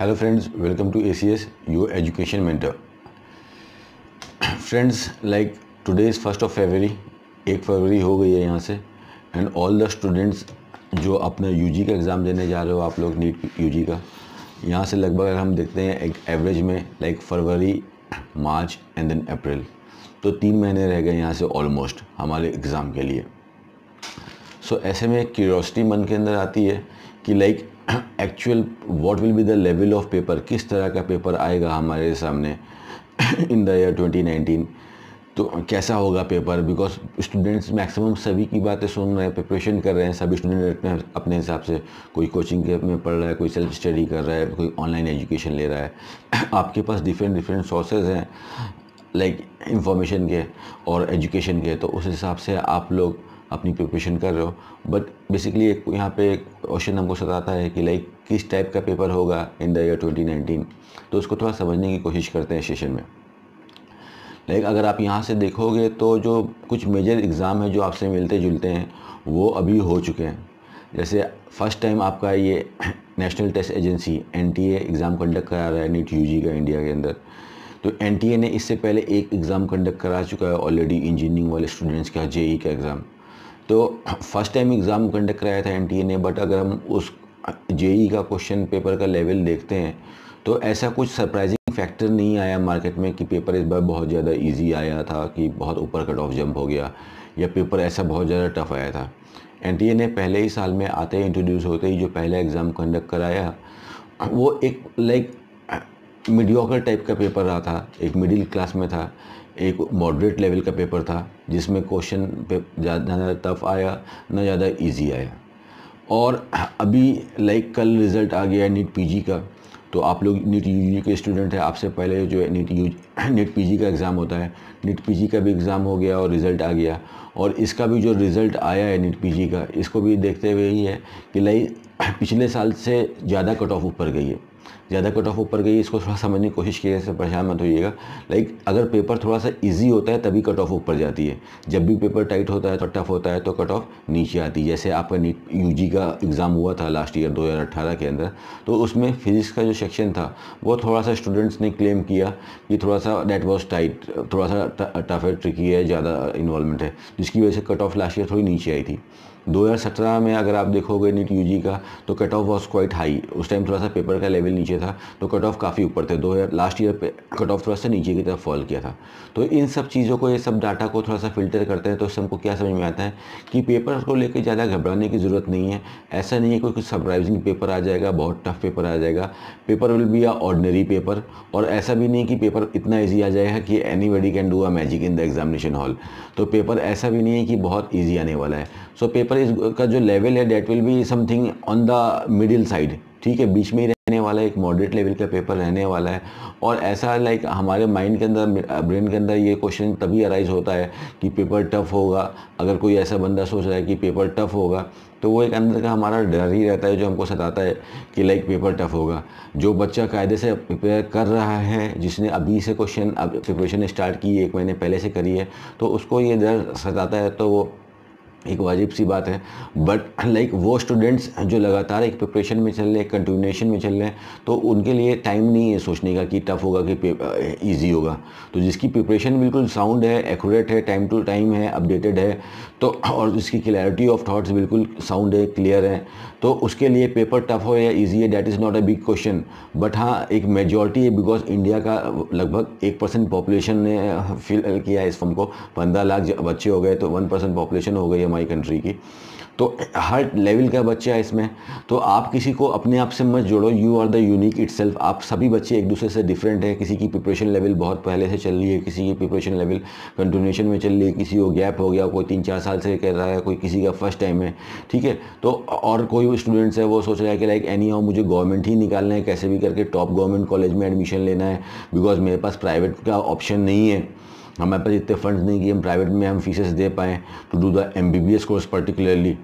Hello friends, welcome to ACS, your education mentor. Friends, like today is 1st of February, 1 फरवरी हो गई है यहाँ से एंड ऑल द स्टूडेंट्स जो अपना यूजी का एग्ज़ाम देने जा रहे हो आप लोग नीट यूजी का, यहाँ से लगभग अगर हम देखते हैं एक एवरेज में like February, March and then April, तो 3 महीने रह गए यहाँ से ऑलमोस्ट हमारे एग्ज़ाम के लिए। सो ऐसे में क्यूरियोसिटी मन के अंदर आती है कि like actual what will be the level of paper, किस तरह का पेपर आएगा हमारे सामने इन द ईयर 2019, तो कैसा होगा पेपर। बिकॉज स्टूडेंट्स मैक्सिमम सभी की बातें सुन रहे हैं, प्रिपरेशन कर रहे हैं, सभी स्टूडेंट अपने हिसाब से, कोई कोचिंग के में पढ़ रहा है, कोई सेल्फ स्टडी कर रहा है, कोई ऑनलाइन एजुकेशन ले रहा है। आपके पास डिफरेंट सोर्सेज हैं लाइक इंफॉर्मेशन के और एजुकेशन के, तो उस हिसाब से आप लोग अपनी प्रिपरेशन कर रहे हो। बट बेसिकली एक यहाँ पे एक क्वेश्चन हमको सताता है कि लाइक किस टाइप का पेपर होगा इन द ईयर 2019, तो उसको थोड़ा समझने की कोशिश करते हैं सेशन में। लाइक अगर आप यहाँ से देखोगे तो जो कुछ मेजर एग्ज़ाम है जो आपसे मिलते जुलते हैं वो अभी हो चुके हैं। जैसे फर्स्ट टाइम आपका ये national test agency NTA exam conduct करा रहा है नीट यूजी का इंडिया के अंदर। तो NTA ने इससे पहले एक एग्ज़ाम कंडक्ट करा चुका है ऑलरेडी इंजीनियरिंग वाले स्टूडेंट्स का, JEE का एग्ज़ाम। तो फर्स्ट टाइम एग्ज़ाम कंडक्ट कराया था NTA ने, बट अगर हम उस JEE का क्वेश्चन पेपर का लेवल देखते हैं तो ऐसा कुछ सरप्राइजिंग फैक्टर नहीं आया मार्केट में कि पेपर इस बार बहुत ज़्यादा इजी आया था, कि बहुत ऊपर कट ऑफ जंप हो गया, या पेपर ऐसा बहुत ज़्यादा टफ आया था। NTA ने पहले ही साल में आते ही इंट्रोड्यूस होते ही जो पहला एग्ज़ाम कंडक्ट कराया वो एक लाइक मीडियोकर टाइप का पेपर रहा था, एक मिडिल क्लास में था, एक मॉडरेट लेवल का पेपर था, जिसमें क्वेश्चन पे ज़्यादा टफ आया ना ज़्यादा इजी आया। और अभी लाइक कल रिज़ल्ट आ गया नीट PG का, तो आप लोग नीट यूजी के स्टूडेंट हैं, आपसे पहले जो है नीट PG का एग्ज़ाम होता है, नीट PG का भी एग्ज़ाम हो गया और रिज़ल्ट आ गया। और इसका भी जो रिज़ल्ट आया है नीट PG का, इसको भी देखते हुए ही है कि लाइक पिछले साल से ज़्यादा कट ऑफ ऊपर गई है, ज़्यादा कट ऑफ ऊपर गई। इसको थोड़ा समझने की कोशिश कीजिए, इससे परेशान मत होइएगा। लाइक अगर पेपर थोड़ा सा इजी होता है तभी कट ऑफ ऊपर जाती है, जब भी पेपर टाइट होता है तो टफ होता है तो कट ऑफ नीचे आती है। जैसे आपका नीट यूजी का एग्ज़ाम हुआ था लास्ट ईयर 2018 के अंदर, तो उसमें फिजिक्स का जो सेक्शन था वो थोड़ा सा स्टूडेंट्स ने क्लेम किया कि थोड़ा सा दैट वॉज टाइट, थोड़ा सा टफ है, ट्रिकी है, ज़्यादा इन्वॉल्वमेंट है, जिसकी वजह से कट ऑफ लास्ट ईयर थोड़ी नीचे आई थी। 2017 में अगर आप देखोगे नीट यूजी का, तो cut off was quite high. उस टाइम थोड़ा सा पेपर का लेवल नीचे था तो कट ऑफ काफ़ी ऊपर थे। 2000 लास्ट ईयर पे कट ऑफ थोड़ा सा नीचे की तरफ फॉल किया था। तो इन सब चीज़ों को, ये सब डाटा को थोड़ा सा फिल्टर करते हैं तो इससे हमको क्या समझ में आता है कि पेपर को लेकर ज़्यादा घबराने की ज़रूरत नहीं है। ऐसा नहीं है कोई कुछ सरप्राइजिंग पेपर आ जाएगा, बहुत टफ पेपर आ जाएगा। Paper will be a ordinary paper, और ऐसा भी नहीं कि पेपर इतना ईजी आ जाएगा कि anybody can do a magic in the examination hall. तो पेपर ऐसा भी नहीं है कि बहुत ईजी आने वाला है। सो पेपर का जो लेवल है that will be something on the middle side, ठीक है, बीच में ही रहने वाला है, एक मॉडरेट लेवल का पेपर रहने वाला है। और ऐसा लाइक हमारे माइंड के अंदर, ब्रेन के अंदर ये क्वेश्चन तभी अराइज होता है कि पेपर टफ होगा। अगर कोई ऐसा बंदा सोच रहा है कि पेपर टफ होगा, तो वो एक अंदर का हमारा डर ही रहता है जो हमको सताता है कि लाइक पेपर टफ होगा। जो बच्चा कायदे से प्रिपेयर कर रहा है, जिसने अभी से क्वेश्चन प्रिपरेशन स्टार्ट की 1 महीने पहले से करी है, तो उसको ये डर सताता है, तो वो एक वाजिब सी बात है। बट लाइक वो स्टूडेंट्स जो लगातार एक प्रिपरेशन में चल रहे हैं, कंटिन्यूएशन में चल रहे हैं, तो उनके लिए टाइम नहीं है सोचने का कि टफ होगा कि ईजी होगा। तो जिसकी प्रिपरेशन बिल्कुल साउंड है, एक्यूरेट है, टाइम टू टाइम है, अपडेटेड है, तो और जिसकी क्लैरिटी ऑफ थॉट्स बिल्कुल साउंड है, क्लियर है, तो उसके लिए पेपर टफ हो या ईजी है that is not a big question. But हाँ, एक मेजॉरिटी है, बिकॉज इंडिया का लगभग 1% पॉपुलेशन ने फिल किया है इस फॉर्म को। 15 लाख बच्चे हो गए तो 1% पॉपुलेशन हो गई हमारी कंट्री की। तो हर लेवल का बच्चा है इसमें। तो आप किसी को अपने आप से मत जोड़ो, you are the unique itself. आप सभी बच्चे एक दूसरे से डिफरेंट है। किसी की प्रिपरेशन लेवल बहुत पहले से चल रही है, किसी की प्रिपरेशन लेवल कंटिन्यूएशन में चल रही है, किसी को गैप हो गया, कोई 3-4 साल से कर रहा है, कोई किसी का फर्स्ट टाइम है, ठीक है। तो और कोई स्टूडेंट्स है वो सोच रहा है कि लाइक एनी हाउ मुझे गवर्नमेंट ही निकालना है, कैसे भी करके टॉप गवर्नमेंट कॉलेज में एडमिशन लेना है, बिकॉज मेरे पास प्राइवेट का ऑप्शन नहीं है, हमारे पास इतने फंड्स नहीं कि हम प्राइवेट में हम फीसेस दे पाएँ to do the MBBS course particularly,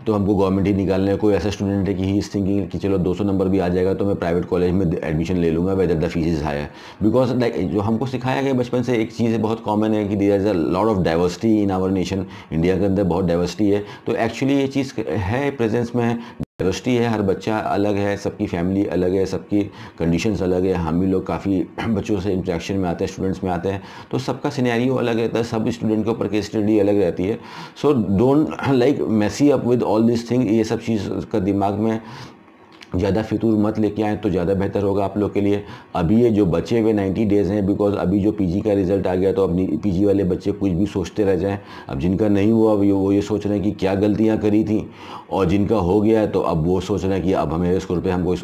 तो हमको गवर्नमेंट ही निकालना है। कोई ऐसा स्टूडेंट है कि ही इज थिंकिंग कि चलो 200 नंबर भी आ जाएगा तो मैं प्राइवेट कॉलेज में एडमिशन ले लूँगा, whether the fees is higher. Because like जो हमको सिखाया गया बचपन से एक चीज़ है बहुत कॉमन है कि there is a lot of diversity in our nation. India के अंदर बहुत डाइवर्सिटी है, तो एक्चुअली ये चीज़ है, प्रेजेंस में है। डाइवर्सिटी है, हर बच्चा अलग है, सबकी फैमिली अलग है, सबकी कंडीशंस अलग है। हम भी लोग काफ़ी बच्चों से इंटरेक्शन में आते हैं, स्टूडेंट्स में आते हैं, तो सबका सिनेरियो अलग रहता है, सब स्टूडेंट के ऊपर केस स्टडी अलग रहती है। So don't like messy up with all this thing. ये सब चीज़ का दिमाग में ज़्यादा फितूर मत लेके आएँ तो ज़्यादा बेहतर होगा आप लोग के लिए। अभी ये जो बचे हुए 90 डेज़ हैं, बिकॉज अभी जो पीजी का रिज़ल्ट आ गया, तो अब पीजी वाले बच्चे कुछ भी सोचते रह जाएं। अब जिनका नहीं हुआ वो ये सोच रहे हैं कि क्या गलतियां करी थी, और जिनका हो गया है तो अब वो सोच रहे हैं कि अब हमें स्कोर पे हमको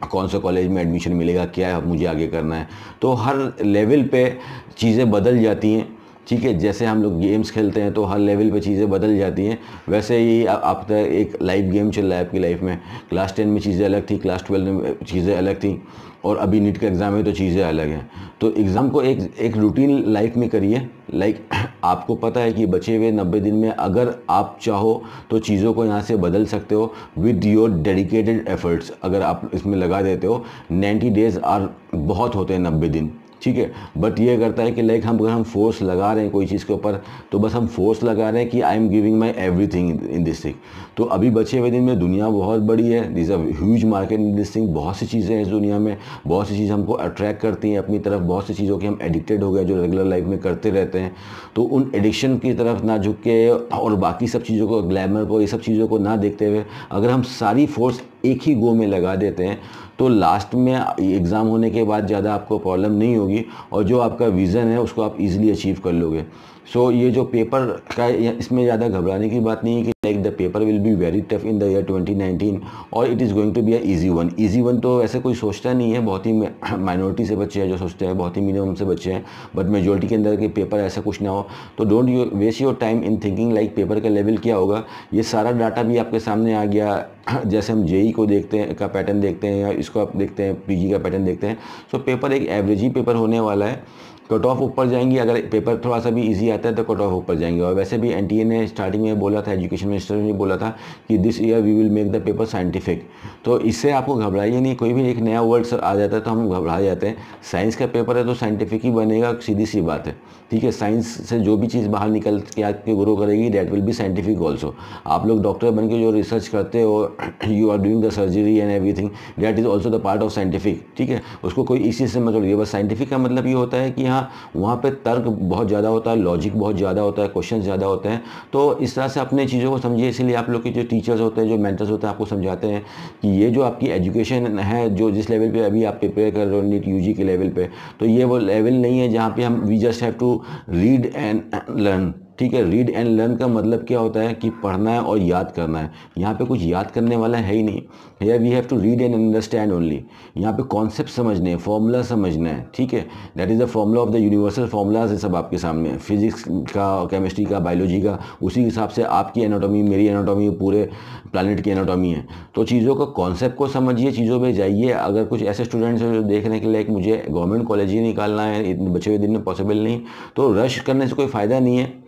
कौन सा कॉलेज में एडमिशन मिलेगा, क्या है मुझे आगे करना है। तो हर लेवल पे चीज़ें बदल जाती हैं, ठीक है। जैसे हम लोग गेम्स खेलते हैं तो हर लेवल पे चीज़ें बदल जाती हैं, वैसे ही आप एक लाइव गेम चल रहा है आपकी लाइफ में। क्लास 10 में चीज़ें अलग थी, क्लास 12 में चीज़ें अलग थी, और अभी नीट का एग्ज़ाम है तो चीज़ें अलग हैं। तो एग्ज़ाम को एक रूटीन लाइफ में करिए। लाइक आपको पता है कि बचे हुए 90 दिन में अगर आप चाहो तो चीज़ों को यहाँ से बदल सकते हो विद योर डेडिकेटेड एफर्ट्स। अगर आप इसमें लगा देते हो, 90 डेज़ आर बहुत होते हैं 90 दिन, ठीक है। बट ये करता है कि लाइक अगर हम फोर्स लगा रहे हैं कोई चीज़ के ऊपर, तो बस हम फोर्स लगा रहे हैं कि I am giving my everything in this thing. तो अभी बचे हुए दिन में दुनिया बहुत बड़ी है, this a huge market in this thing. बहुत सी चीज़ें हैं इस दुनिया में, बहुत सी चीज़ें हमको अट्रैक्ट करती हैं अपनी तरफ, बहुत सी चीज़ों के हम एडिक्टेड हो गए जो रेगुलर लाइफ में करते रहते हैं। तो उन एडिक्शन की तरफ ना झुक के और बाकी सब चीज़ों को, ग्लैमर को, ये सब चीज़ों को ना देखते हुए अगर हम सारी फोर्स एक ही गो में लगा देते हैं, तो लास्ट में एग्ज़ाम होने के बाद ज़्यादा आपको प्रॉब्लम नहीं होगी, और जो आपका विज़न है उसको आप इजीली अचीव कर लोगे। सो ये जो पेपर का, इसमें ज़्यादा घबराने की बात नहीं है कि like the paper will be very tough in the year 2019 और it is going to be a easy one. Easy one तो ऐसे कोई सोचता नहीं है, बहुत ही माइनॉरिटी से बच्चे हैं जो सोचते हैं, बहुत ही मिनिमम से बच्चे हैं, बट मेजोरिटी के अंदर के पेपर ऐसा कुछ ना हो। तो don't you waste your time in thinking like paper का लेवल क्या होगा। ये सारा डाटा भी आपके सामने आ गया। जैसे हम जेई को देखते हैं, का पैटर्न देखते हैं, या इसको आप देखते हैं, पीजी का पैटर्न देखते हैं। सो पेपर एक एवरेज ही पेपर होने वाला है। कट ऑफ ऊपर जाएंगी, अगर पेपर थोड़ा सा भी इजी आता है तो कट ऑफ ऊपर जाएंगे। और वैसे भी एनटीए ने स्टार्टिंग में बोला था, एजुकेशन मिनिस्टर ने बोला था कि this year we will make the paper scientific. तो इससे आपको घबराइए नहीं, कोई भी एक नया वर्ड आ जाता है तो हम घबरा जाते हैं। साइंस का पेपर है तो साइंटिफिक ही बनेगा, सीधी सी बात है, ठीक है। साइंस से जो भी चीज़ बाहर निकल के आपके ग्रो करेगी, that will be scientific also. आप लोग डॉक्टर बन के जो रिसर्च करते हो, you are doing the surgery and everything, that is also the part of scientific, ठीक है। उसको कोई इस चीज़ से मत जोड़िए। बस साइंटिफिक का मतलब ये होता है कि हाँ, वहाँ पे तर्क बहुत ज़्यादा होता है, लॉजिक बहुत ज़्यादा होता है, क्वेश्चन ज़्यादा होते हैं। तो इस तरह से अपने चीज़ों को समझिए। इसीलिए आप लोग के जो टीचर्स होते हैं, जो मेंटर्स होते हैं, आपको समझाते हैं कि ये जो आपकी एजुकेशन है, जो जिस लेवल पे अभी आप प्रिपेयर कर रहे हो नीट यूजी के लेवल पे, तो ये वो लेवल नहीं है जहाँ पे हम we just have to read and learn, ठीक है। रीड एंड लर्न का मतलब क्या होता है कि पढ़ना है और याद करना है। यहाँ पे कुछ याद करने वाला है ही नहीं। Here we have to read and understand only. यहाँ पे कॉन्सेप्ट समझने हैं, फॉर्मूला समझना है, ठीक है। That is the formula of the universal formulas है सब आपके सामने, फिजिक्स का, केमिस्ट्री का, बायोलॉजी का। उसी हिसाब से आपकी एनाटॉमी, मेरी एनाटॉमी, पूरे प्लानट की एनाटॉमी है। तो चीज़ों का कॉन्सेप्ट को समझिए, चीज़ों पे जाइए। अगर कुछ ऐसे स्टूडेंट्स हैं जो देख रहे हैं कि लाइक मुझे गवर्नमेंट कॉलेज ही निकालना है, इतने बचे हुए दिन में पॉसिबल नहीं, तो रश करने से कोई फ़ायदा नहीं है।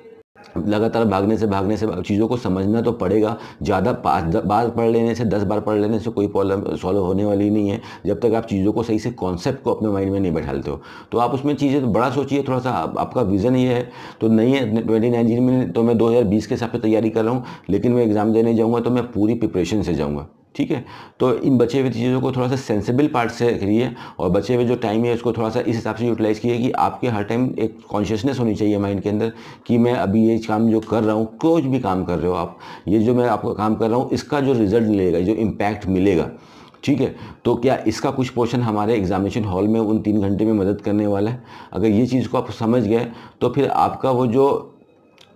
लगातार भागने से चीज़ों को समझना तो पड़ेगा। ज़्यादा 5 बार पढ़ लेने से, 10 बार पढ़ लेने से कोई प्रॉब्लम सॉल्व होने वाली नहीं है, जब तक आप चीज़ों को सही से कॉन्सेप्ट को अपने माइंड में नहीं बैठाते हो। तो आप उसमें चीज़ें तो बड़ा सोचिए थोड़ा सा। आपका विज़न ये है तो नहीं है 2019 में, तो मैं 2020 के हिसाब से तैयारी कर रहा हूँ, लेकिन मैं एग्ज़ाम देने जाऊँगा तो मैं पूरी प्रिपरेशन से जाऊँगा, ठीक है। तो इन बचे हुए चीज़ों को थोड़ा सा सेंसिबल पार्ट से करिए, और बचे हुए जो टाइम है उसको थोड़ा सा इस हिसाब से यूटिलाइज़ कीजिए कि आपके हर टाइम एक कॉन्शियसनेस होनी चाहिए माइंड के अंदर कि मैं अभी ये काम जो कर रहा हूँ, कुछ भी काम कर रहे हो आप, ये जो मैं आपका काम कर रहा हूँ, इसका जो रिजल्ट मिलेगा, जो इम्पैक्ट मिलेगा, ठीक है, तो क्या इसका कुछ पोर्शन हमारे एग्जामिनेशन हॉल में उन 3 घंटे में मदद करने वाला है। अगर ये चीज़ को आप समझ गए तो फिर आपका वो जो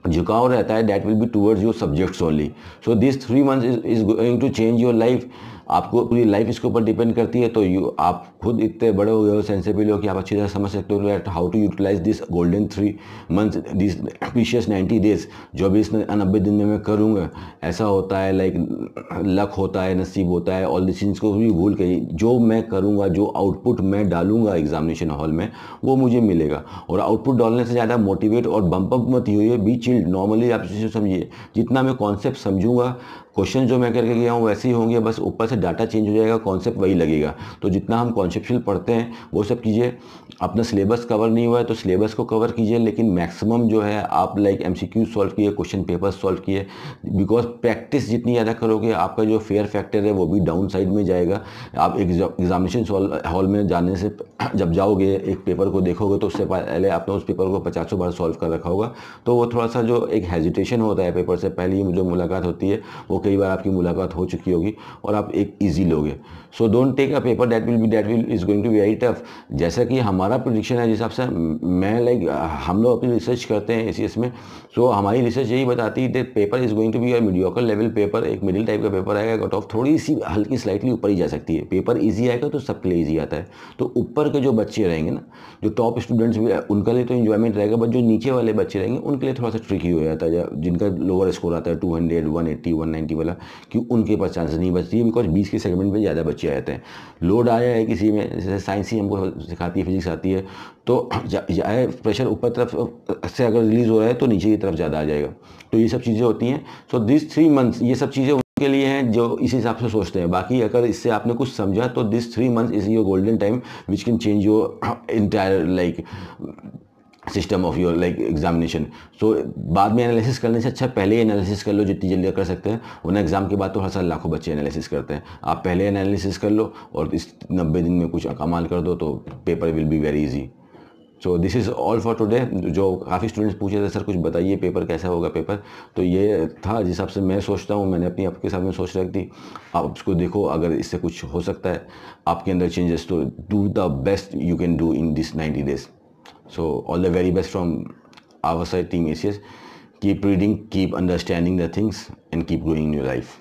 झुकाव रहता है, that will be towards your subjects only. So this 3 months is going to change your life. आपको पूरी लाइफ इसके ऊपर डिपेंड करती है। तो आप खुद इतने बड़े हो गए हो, सेंसिबल हो कि आप अच्छी तरह समझ सकते हो that how to utilize this golden 3 months, this precious 90 days जो अभी इस 90 दिन में मैं करूँगा। ऐसा होता है, लाइक लक होता है, नसीब होता है, ऑल दिस चीज़ को भी भूल के जो मैं करूँगा, जो आउटपुट मैं डालूंगा एग्जामिनेशन हॉल में, वो मुझे मिलेगा। और आउटपुट डालने से ज़्यादा मोटिवेट और बम्प अप मत होइए, बी चिल्ड। नॉर्मली आप इसे समझिए, जितना मैं कॉन्सेप्ट समझूंगा, क्वेश्चन जो मैं करके गया हूँ वैसे ही होंगे, बस ऊपर से डाटा चेंज हो जाएगा, कॉन्सेप्ट वही लगेगा। तो जितना हम कॉन्सेप्चुअल पढ़ते हैं वो सब कीजिए। अपना सिलेबस कवर नहीं हुआ है तो सिलेबस को कवर कीजिए, लेकिन मैक्सिमम जो है आप लाइक MCQ सॉल्व किए, क्वेश्चन पेपर सॉल्व किए, बिकॉज प्रैक्टिस जितनी ज़्यादा करोगे आपका जो फेयर फैक्टर है वो भी डाउन साइड में जाएगा। आप एग्जामिनेशन हॉल में जाने से जब जाओगे एक पेपर को देखोगे तो उससे पहले आपने उस पेपर को 50 बार सॉल्व कर रखा होगा, तो वो थोड़ा सा जो एक हेजिटेशन होता है पेपर से पहले जो मुलाकात होती है वो कई बार आपकी मुलाकात हो चुकी होगी और आप एक ईजी लोगे। So don't take a paper that will is going to be very tough. जैसा कि हमारा प्रेडिक्शन है, जिस हिसाब से मैं लाइक हम लोग अपनी रिसर्च करते हैं ACS में, सो हमारी रिसर्च यही बताती है that paper is going to be a mediocre level paper, एक मिडिल टाइप का पेपर आएगा, कट ऑफ थोड़ी सी हल्की स्लाइटली ऊपर ही जा सकती है। पेपर ईजी आएगा तो सबके लिए ईजी आता है, तो ऊपर के जो बच्चे रहेंगे ना, जो टॉप स्टूडेंट्स भी उनके लिए तो इन्जॉयमेंट रहेगा, बट जो नीचे वाले बच्चे रहेंगे उनके लिए थोड़ा सा ट्रिकी हो जाता है, जिनका लोअर स्कोर आता है 200, 180, 190 वाला, कि उनके पास चांसेस नहीं बचती है, बिकॉज 20 के सेगमेंट में ज़्यादा बच्चे आते हैं। लोड आया है किसी में, जैसे साइंस ही हमको सिखाती है, फिजिक्स आती है, तो प्रेशर ऊपर तरफ से अगर रिलीज़ हो रहा है तो नीचे की तरफ ज़्यादा आ जाएगा। तो ये सब चीज़ें होती हैं। सो दिस 3 मंथ्स ये सब चीज़ें के लिए हैं जो इस हिसाब से सोचते हैं। बाकी अगर इससे आपने कुछ समझा तो this 3 months is your golden time which can change your entire like system of your like examination. So बाद में एनालिसिस करने से अच्छा पहले ही एनालिसिस कर लो जितनी जल्दी कर सकते हैं, वरना एग्जाम के बाद तो हर साल लाखों बच्चे एनालिसिस करते हैं। आप पहले एनालिसिस कर लो और इस 90 दिन में कुछ कमाल कर दो तो paper will be very easy. So this is all for today. जो काफ़ी स्टूडेंट्स पूछे थे सर कुछ बताइए पेपर कैसा होगा पेपर, तो ये था जिस हिसाब से मैं सोचता हूँ, मैंने अपनी आपके सामने सोच रख दी। आप उसको देखो, अगर इससे कुछ हो सकता है आपके अंदर चेंजेस तो do the best you can do in this 90 days। So all the very best from our side, Team ACS. Keep reading, keep understanding the things, and keep growing in your life.